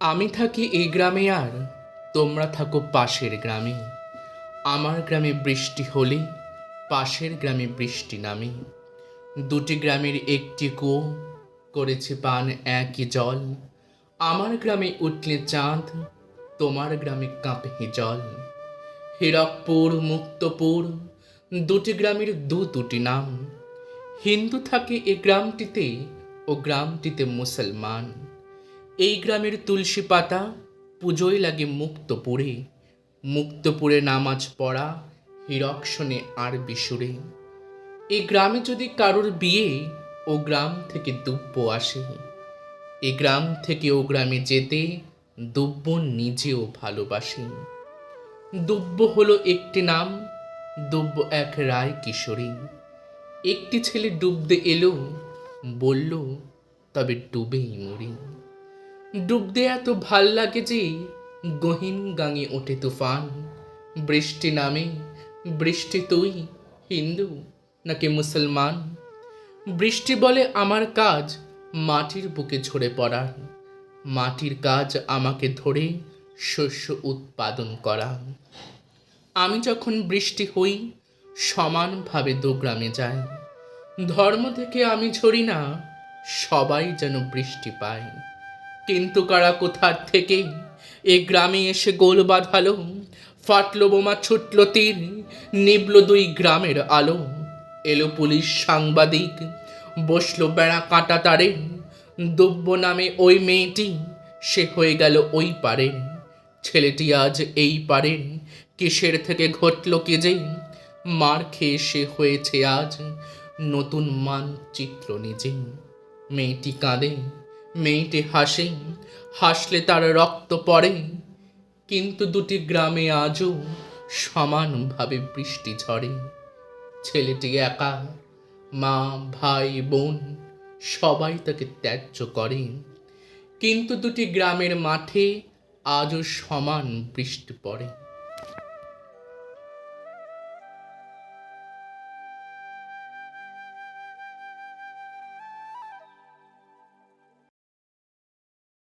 আমি থাকি এই গ্রামে আর তোমরা থাকো পাশের গ্রামে। আমার গ্রামে বৃষ্টি হলে পাশের গ্রামে বৃষ্টি নামে। দুটি গ্রামের একটি কুয়ো করেছে পান একই জল। আমার গ্রামে উঠলে চাঁদ, তোমার গ্রামে কাঁপে জল। হীরকপুর মুক্তপুর দুটি গ্রামের দুটি নাম। হিন্দু থাকে এ গ্রামটিতে ও গ্রামটিতে মুসলমান। এই গ্রামের তুলসী পাতা পুজোয় লাগে মুক্তপুরে। মুক্তপুরে নামাজ পড়া হীরক শোনে আরবি সুরে। এই গ্রামে যদি কারোর বিয়ে ও গ্রাম থেকে দুব্য আসে। এ গ্রাম থেকে ও গ্রামে যেতে দুব্য নিজেও ভালোবাসে। দুব্য হলো একটি নাম, দুব্য এক রায় কিশোরী। একটি ছেলে ডুবতে এলো, বলল তবে ডুবেই মরি। ডুবতে এত ভাল লাগে যে গহীন গাঙে ওঠে তুফান। বৃষ্টি নামে, বৃষ্টি তুই হিন্দু নাকি মুসলমান? বৃষ্টি বলে আমার কাজ মাটির বুকে ঝরে পড়া। মাটির কাজ আমাকে ধরে শস্য উৎপাদন করা। আমি যখন বৃষ্টি হই সমানভাবে দোগ্রামে যাই। ধর্ম থেকে আমি ঝরি না, সবাই যেন বৃষ্টি পায়। কিন্তু কারা কোথার থেকে এ গ্রামে এসে গোল বাঁধালো। ফাটলো বোমা, ছুটলো তীর, নিবলো দুই গ্রামের আলো। এলো পুলিশ সাংবাদিক, বসলো বেড়া কাঁটা তারে। দুব্য নামে ওই মেয়েটি, সে হয়ে গেল ওই পারের। ছেলেটি আজ এই পারের, কিসের থেকে ঘটলো কে যে। মার খেয়ে সে হয়েছে আজ নতুন মানচিত্র নিজে। মেয়েটি কাঁদে, মেয়েটি হাসে, হাসলে তার রক্ত পড়ে। কিন্তু দুটি গ্রামে আজও সমানভাবে বৃষ্টি ঝরে। ছেলেটি একা, মা ভাই বোন সবাই তাকে ত্যায্য করে। কিন্তু দুটি গ্রামের মাঠে আজও সমান বৃষ্টি পড়ে।